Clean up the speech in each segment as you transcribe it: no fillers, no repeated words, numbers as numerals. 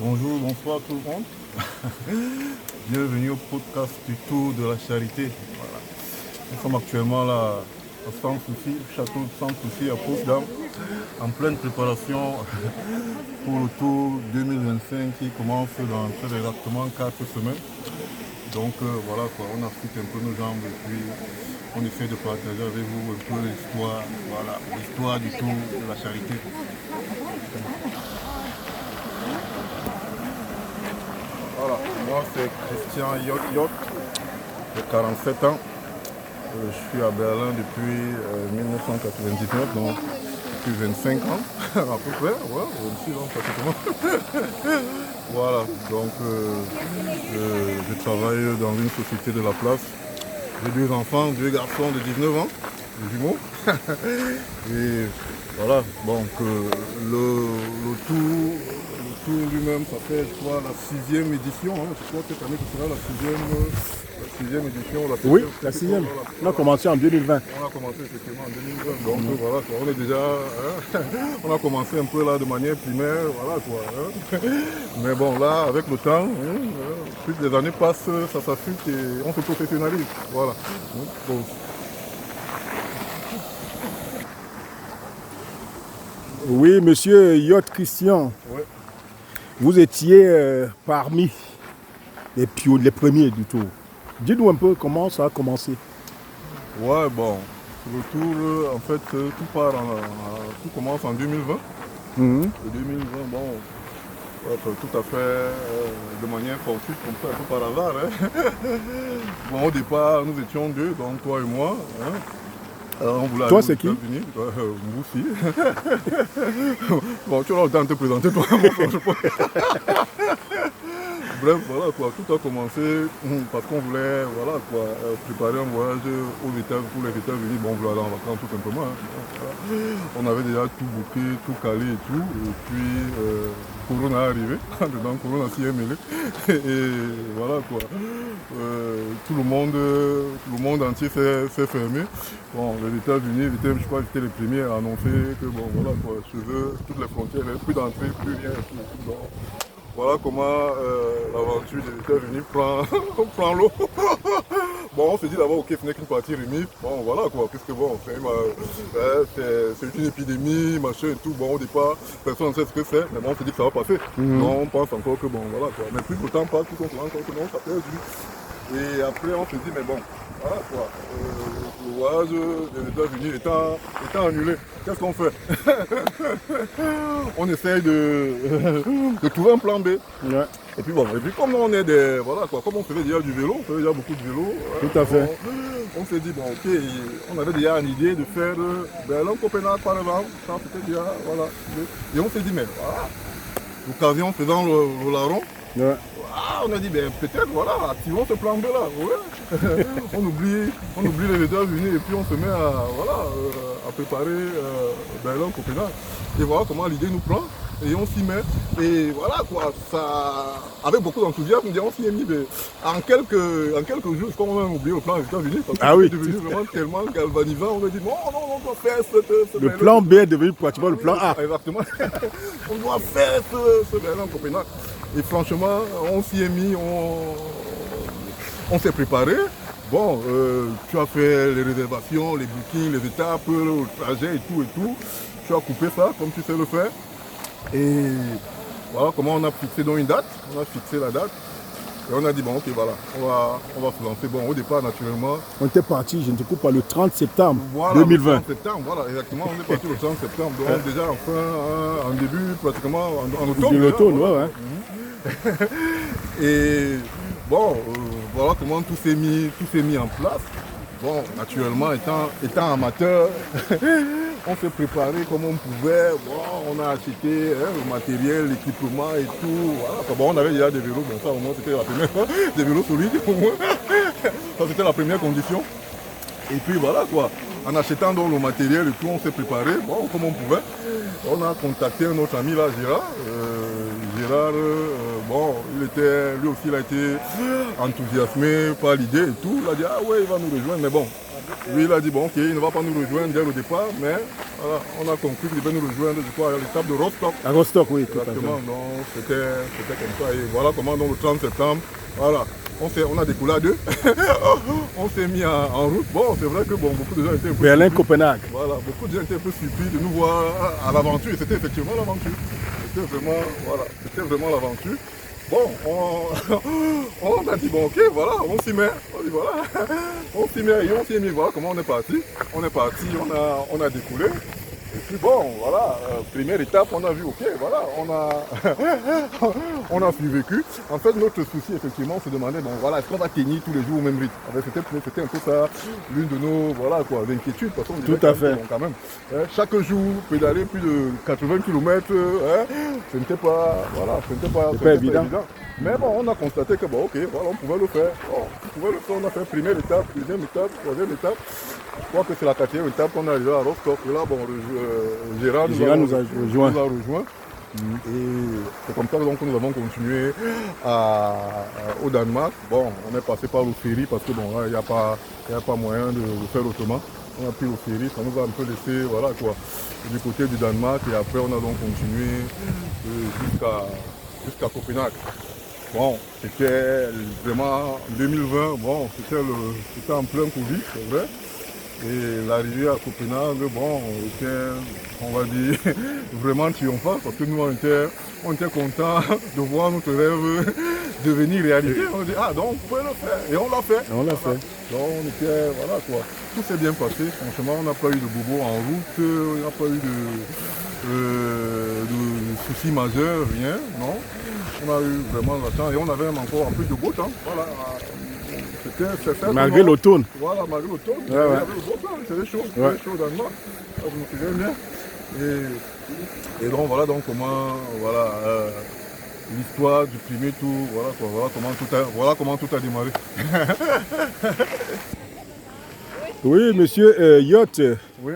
Bonjour, bonsoir tout le monde. Bienvenue au podcast du Tour de la Charité. Voilà. Nous sommes actuellement là à Sans Souci, château de Sans Souci à Potsdam, en pleine préparation pour le Tour 2025 qui commence dans très exactement 4 semaines. Donc voilà quoi, on affûte un peu nos jambes et puis on essaie de partager avec vous un peu l'histoire, voilà, l'histoire du Tour de la Charité. Voilà, moi c'est Christian Yot, j'ai 47 ans. Je suis à Berlin depuis 1999, donc depuis 25 ans, à peu près, ouais, 26 ans pratiquement. Voilà, donc je travaille dans une société de la place. J'ai deux enfants, deux garçons de 19 ans, des jumeaux. Et voilà, donc le tour lui-même, ça fait, je crois, la 6e édition. Hein. Je crois que cette année, ce sera la 6e édition. Oui, la 6e. On a commencé en 2020. On a commencé effectivement en 2020. Donc voilà, quoi, on est déjà. Hein, on a commencé un peu là de manière primaire, voilà quoi. Hein. Mais bon, là, avec le temps, plus les années passent, ça s'affûte et on se professionnalise. Voilà. Donc, Oui, monsieur Yot Christian, ouais. vous étiez parmi les premiers du tour. Dites-nous un peu comment ça a commencé. Ouais, bon, le tour, en fait, tout commence en 2020. Mhm. Et 2020, bon, ouais, tout à fait de manière fortuite, comme ça, un peu par hasard. Hein. Bon, au départ, nous étions deux, donc toi et moi. Hein. Alors, on voulait aller Toi, aux c'est qui? États-Unis. Vous aussi. Bon, tu as le temps de te présenter, toi. Bref, voilà quoi, tout a commencé parce qu'on voulait voilà, quoi, préparer un voyage pour les États-Unis. Bon, on voulait aller en vacances tout simplement. Hein. Voilà. On avait déjà tout booké, tout calé et tout. Et puis, Corona est arrivé. Dedans, Corona s'y est mêlé. Et voilà quoi. Tout le monde entier s'est fermé. Bon, les États-Unis, je crois que j'étais les premiers à annoncer que bon, voilà quoi, chez eux, toutes les frontières, il n'y avait plus d'entrée, plus rien. Tout. Donc, voilà comment l'aventure des États-Unis prend l'eau. Bon, on se dit d'abord, ok, ce n'est qu'une partie remise. Bon, voilà quoi, puisque bon, c'est une épidémie, machin et tout. Bon, au départ, personne ne sait ce que c'est, mais bon, on se dit que ça va passer. Donc, on pense encore que bon, voilà quoi. Mais plus le temps passe, plus on se rend compte que non, ça perd du. Et après, on se dit, mais bon, voilà quoi. Le voyage des États-Unis étant annulé, qu'est-ce qu'on fait? On essaye de trouver un plan B. Ouais, Et puis bon, comme on est des. Voilà quoi, comme on faisait déjà du vélo, on faisait déjà beaucoup de vélo. tout à fait. On s'est dit, bon ok, on avait déjà une idée de faire Berlin-Copenhague par exemple. Ça c'était déjà. Voilà. Et on s'est dit, mais voilà, l'occasion faisant le larron. Ouais. Ah, on a dit, ben, peut-être, voilà, activons ce plan B là. Ouais. on oublie les États-Unis et puis on se met à préparer Berlin-Copenhague. Et voilà comment l'idée nous prend. Et on s'y met. Et voilà quoi, ça, avec beaucoup d'enthousiasme, on s'y est mis. Mais en quelques jours, je crois qu'on a oublié le plan des États-Unis. Parce que Oui. c'est devenu vraiment tellement galvanisant. On a dit, non, on doit faire ce Le plan B est devenu pratiquement le plan A. Exactement. On doit faire ce Berlin-Copenhague. Et franchement, on s'y est mis, on s'est préparé. Bon, tu as fait les réservations, les bookings, les étapes, le trajet et tout. Tu as coupé ça comme tu sais le faire. Et voilà comment on a fixé donc une date. On a fixé la date. Et on a dit, bon, ok, voilà, on va se lancer. Bon, au départ, naturellement. On était parti, je ne te coupe pas, le 30 septembre Voilà, 2020. Le 30 septembre, voilà, exactement. On est parti le 30 septembre. Donc, déjà, en début, pratiquement, en automne. De l'automne, ouais. Et bon, voilà comment tout s'est mis en place. Bon, naturellement, étant amateur, on s'est préparé comme on pouvait. Bon, on a acheté le matériel, l'équipement et tout. Voilà. Bon, on avait déjà des vélos, bon ça au moins c'était la première fois, des vélos solides au moins. Ça c'était la première condition. Et puis voilà quoi, en achetant donc le matériel et tout, on s'est préparé, bon, comme on pouvait. On a contacté un autre ami là, Gérard. Gérard, bon, lui aussi il a été enthousiasmé par l'idée et tout. Il a dit, ah ouais, il va nous rejoindre, mais bon, Lui, il a dit, bon, ok, il ne va pas nous rejoindre dès le départ, mais voilà, on a compris qu'il devait nous rejoindre, je crois, à l'étape de Rostock. À Rostock, oui, tout à fait. Exactement, donc c'était comme ça. Et voilà comment, donc, le 30 septembre, voilà, on a décollé à deux. On s'est mis en route. Bon, c'est vrai que bon, beaucoup de gens étaient un peu Berlin-Copenhague. Voilà, beaucoup de gens étaient un peu surpris de nous voir à l'aventure. Et c'était effectivement l'aventure. C'était vraiment, voilà, c'était vraiment l'aventure. Bon, on a dit, bon, ok, voilà, on s'y met. On dit, voilà, on s'y met et on s'y est mis. Voilà comment on est parti. On est parti, on a décollé. Et puis bon, voilà, première étape, on a vu, ok, voilà, on a survécu. En fait, notre souci, effectivement, on se demandait, bon, voilà, est-ce qu'on va tenir tous les jours au même rythme? C'était un peu ça, l'une de nos, voilà, quoi, inquiétudes, parce qu'on tout à fait. Bon, quand même, chaque jour, pédaler plus de 80 km, ce n'était pas, voilà, ce n'était pas évident. Mais bon, on a constaté que, bon, ok, voilà, on pouvait le faire. Bon, on a fait première étape, deuxième étape, troisième étape. Je crois que c'est la quatrième étape qu'on est arrivé à Rostock. Et là, bon, Gérard nous a rejoint. Et c'est comme ça donc, que nous avons continué au Danemark. Bon, on est passé par le ferry parce que bon, là, il n'y a pas moyen de faire autrement. On a pris le ferry, ça nous a un peu laissé, voilà quoi, du côté du Danemark. Et après, on a donc continué jusqu'à Copenhague. Bon, c'était vraiment 2020, bon, c'était en plein Covid, c'est vrai. Et l'arrivée à Copenhague, bon, était, on va dire, vraiment triomphant parce que nous, on était contents de voir notre rêve devenir réalité. On a dit, ah, donc, on pouvait le faire. Et on l'a fait. On l'a fait. Donc, on était, voilà quoi. Tout s'est bien passé. Franchement, on n'a pas eu de bobo en route, on n'a pas eu de soucis majeurs, rien, non. On a eu vraiment la chance et on avait même encore un peu de beau temps. Voilà. Malgré l'automne. Voilà, malgré l'automne. Ouais, ouais. C'était chaud, dans le nord. Je me souviens bien. Et donc voilà donc comment voilà, l'histoire du premier tour, voilà comment tout a démarré. Oui, monsieur Yacht. Oui.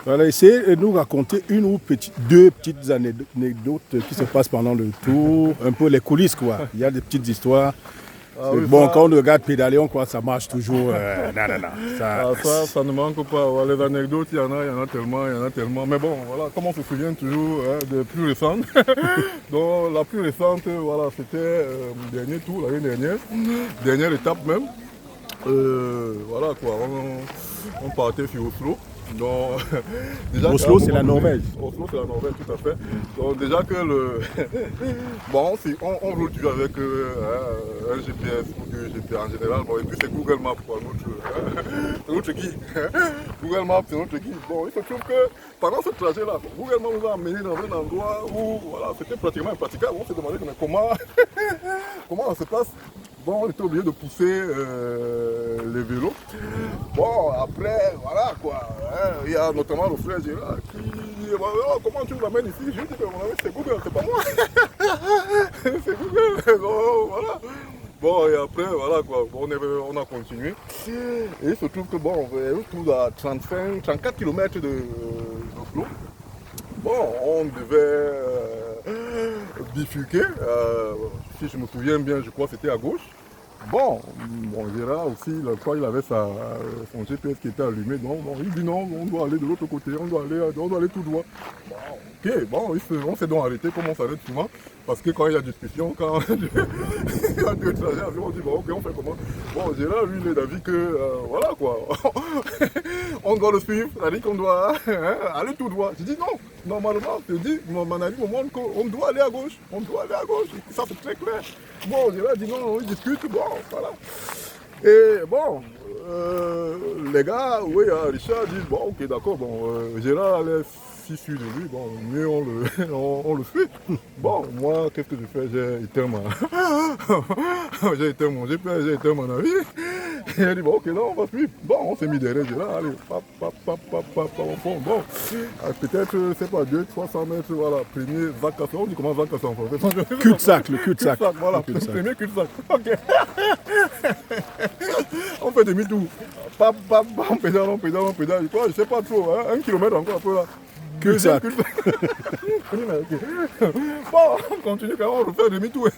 Voilà, essayez de nous raconter une ou deux petites anecdotes qui se passent pendant le tour, un peu les coulisses quoi. Il y a des petites histoires. Ah oui, bon, quand on regarde pédaler, on croit que ça marche toujours. Ça ne manque pas. Les anecdotes, il y en a tellement. Mais bon, voilà, comme on se souvient toujours des plus récentes. Donc la plus récente, voilà, c'était le dernier tour, l'année dernière. Dernière étape même. Voilà quoi, on partait sur Oslo. Donc, déjà Oslo, c'est la Norvège. Oslo, c'est la Norvège, tout à fait. Donc, déjà que bon, on roule toujours avec un GPS ou deux GPS en général. Bon, et puis, c'est Google Maps, quoi, notre guide. Google Maps, c'est notre guide. Bon, il se trouve que pendant ce trajet-là, Google Maps nous a amené dans un endroit où, voilà, c'était pratiquement impraticable. On s'est demandé mais comment ça se passe. Bon, on était obligé de pousser les vélos. Bon, après, voilà quoi. Il y a notamment le frère Gérard qui dit oh, comment tu l'amènes ici? Je lui dis mon ami, c'est Google, c'est pas moi. C'est Google. Donc, voilà. Bon, et après, voilà quoi. Bon, on a continué. Et il se trouve que bon, on est à 34 km de flot. Bon, on devait bifurquer. Si je me souviens bien, je crois que c'était à gauche. Bon, Gérard aussi, il avait son GPS qui était allumé. Donc, il dit non, on doit aller de l'autre côté, on doit aller tout droit. Bon, ok, bon, on s'est donc arrêté comme on s'arrête souvent. Parce que quand il y a discussion, quand il y a deux trajets, on dit bon, ok, on fait comment? Bon, Gérard, lui, il est d'avis que, voilà quoi, on doit le suivre, c'est-à-dire qu'on doit aller tout droit. Je dis non, normalement, je dis, mon avis me montre qu'on doit aller à gauche, ça c'est très clair. Bon, Gérard dit non, il discute, bon, voilà. Et bon, les gars, oui, Richard dit bon, ok, d'accord, bon, Gérard allait sûr de lui, bon, mieux on le fait. Bon, moi, qu'est-ce que je fais? J'ai éteint mon GPS, j'ai éteint mon avis. Et il a dit, bon, ok, là, on va suivre. Bon, on s'est mis derrière, là, allez, au fond. Bon, peut-être, c'est pas 200-300 mètres, voilà, premier vac-cassé. On dit comment vac-cassé en français? Cul-de-sac, le cul-de-sac. Voilà, le premier cul-de-sac. Ok. On fait demi-tour. On pédale. Je crois, je sais pas trop, hein, 1 kilomètre encore un peu là. Cul-de-sac. Bon, on continue quand même, on refait demi-tour.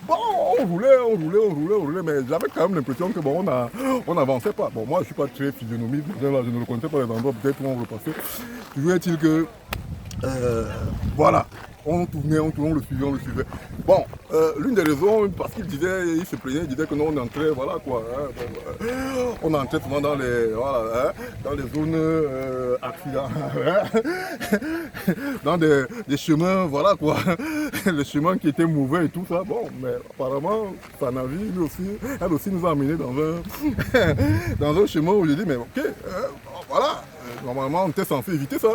Bon, on roulait, mais j'avais quand même l'impression que bon, on n'avançait pas. Bon, moi, je ne suis pas très physionomiste, je ne le connaissais pas les endroits, peut-être où on repassait. Toujours est-il que, voilà. On tournait, on le suivait. Bon, l'une des raisons, parce qu'il se plaignait, il disait que nous on entrait, voilà quoi, hein, bon, on entrait souvent dans les, voilà, hein, dans les zones accidents, dans des chemins, voilà quoi, les chemins qui étaient mauvais et tout ça. Bon, mais apparemment, Sanavi, elle aussi nous a amenés dans un chemin où j'ai dit, mais ok, voilà. Normalement, on était censé éviter ça.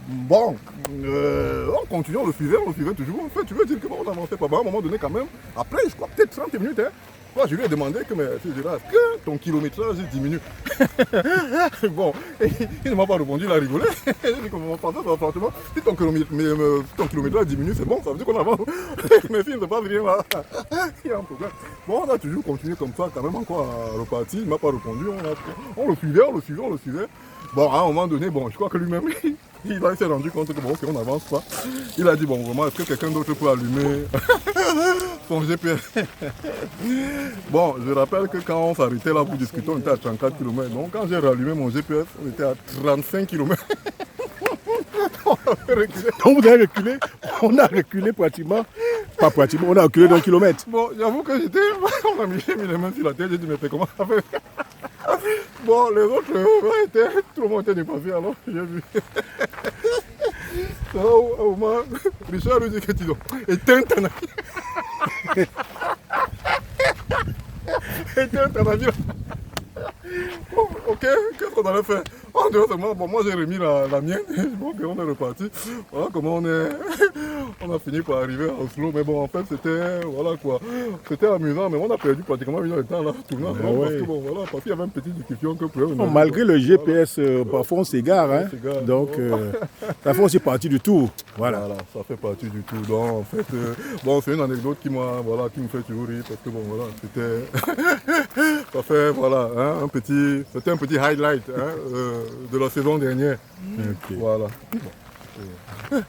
Bon, on continue, on le suivait toujours. En fait, tu veux dire que bon, on n'avançait pas. Bon, à un moment donné, quand même, après, je crois peut-être 30 minutes, hein, moi, je lui ai demandé que, mais, que ton kilométrage diminue. Bon, il ne m'a pas répondu, il a rigolé. J'ai dit comment on pense ça, franchement, si ton kilométrage diminue, c'est bon, ça veut dire qu'on avance. Mais s'il ne se passe rien là, il y a un problème. Bon, on a toujours continué comme ça, quand même encore reparti, il ne m'a pas répondu, on le suivait. Bon, à un moment donné, bon, je crois que lui-même, il s'est rendu compte que bon, ok, on n'avance pas. Il a dit, bon, vraiment, est-ce que quelqu'un d'autre peut allumer son GPS? Bon, je rappelle que quand on s'arrêtait là pour discuter, on était à 34 km. Donc quand j'ai rallumé mon GPS, on était à 35 km. On avait reculé. Donc vous avez reculé, on a reculé pratiquement, pas pratiquement, on a reculé d'un kilomètre. Bon, j'avoue que on a mis les mains sur la tête, j'ai dit, mais c'est comment ça fait? Bon, les autres, tout le monde était dépassé, alors j'ai vu. Au moment, Richard lui dit que tu dois éteindre ton avis. Éteindre ton avis. Bon, ok, qu'est-ce qu'on allait faire? On dirait seulement, bon, moi j'ai remis la mienne, bon, on est reparti. Voilà comment on a fini par arriver à Oslo, mais bon, en fait, c'était, voilà quoi, c'était amusant, mais on a perdu pratiquement 1 heure de temps là, tournant, parce que bon, voilà, parce qu'il y avait une petite discussion que pour malgré le GPS, parfois on s'égare, hein, donc ça fait aussi partie du tour, voilà. Ça fait partie du tour, donc en fait, bon, c'est une anecdote qui me fait toujours rire, parce que bon, voilà, c'était, ça fait, voilà, hein, c'était un petit highlight, hein, de la saison dernière. Okay. Voilà. Bon.